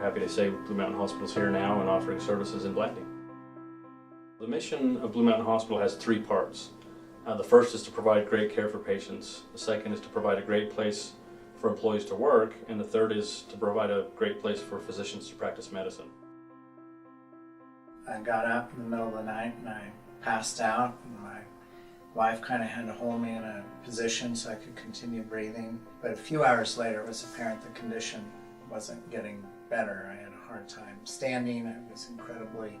happy to say Blue Mountain Hospital is here now and offering services in Blanding. The mission of Blue Mountain Hospital has three parts. The first is to provide great care for patients. The second is to provide a great place for employees to work. And the third is to provide a great place for physicians to practice medicine. I got up in the middle of the night and I passed out, and my wife kind of had to hold me in a position so I could continue breathing. But a few hours later it was apparent the condition wasn't getting better. I had a hard time standing. I was incredibly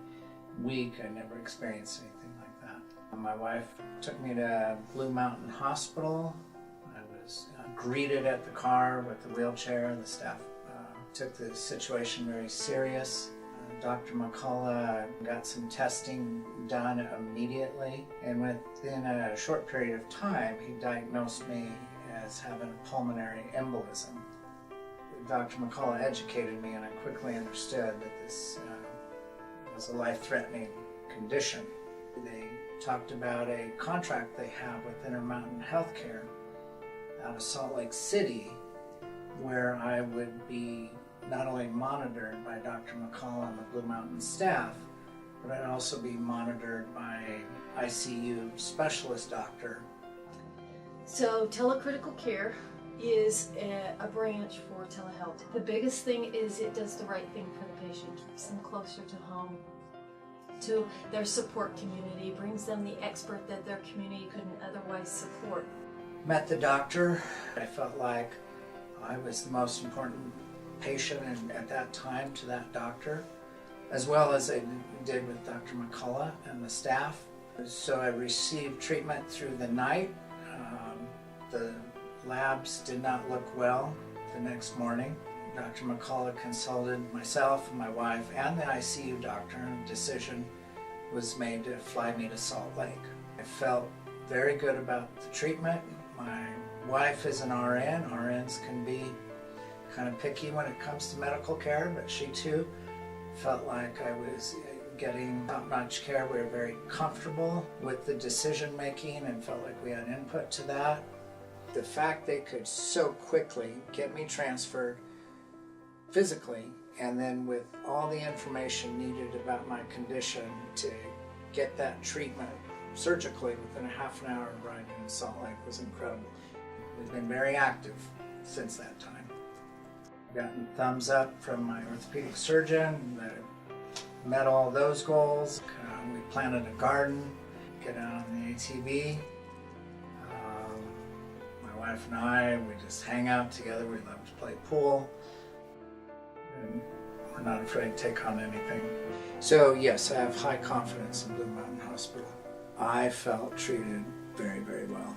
weak. I never experienced anything like that. My wife took me to Blue Mountain Hospital. I was greeted at the car with the wheelchair. The staff took the situation very serious. Dr. McCullough got some testing done immediately, and within a short period of time he diagnosed me as having a pulmonary embolism. Dr. McCullough educated me, and I quickly understood that this was a life-threatening condition. They talked about a contract they have with Intermountain Healthcare out of Salt Lake City, where I would be not only monitored by Dr. McCullough and the Blue Mountain staff, but I'd also be monitored by an ICU specialist doctor. So telecritical care is a branch for telehealth. The biggest thing is it does the right thing for the patient, keeps them closer to home, to their support community, brings them the expert that their community couldn't otherwise support. Met the doctor. I felt like I was the most important patient at that time to that doctor, as well as I did with Dr. McCullough and the staff. So I received treatment through the night. The labs did not look well the next morning. Dr. McCullough consulted myself and my wife and the ICU doctor, and a decision was made to fly me to Salt Lake. I felt very good about the treatment. My wife is an RN. RNs can be kind of picky when it comes to medical care, but she too felt like I was getting top-notch care. We were very comfortable with the decision making and felt like we had input to that. The fact they could so quickly get me transferred physically, and then with all the information needed about my condition to get that treatment surgically within a half an hour ride in Salt Lake, was incredible. We've been very active since that time. I've gotten thumbs up from my orthopedic surgeon that met all those goals. We planted a garden, get out on the ATV. My wife and I, we just hang out together. We love to play pool, and we're not afraid to take on anything. So yes, I have high confidence in Blue Mountain Hospital. I felt treated very, very well.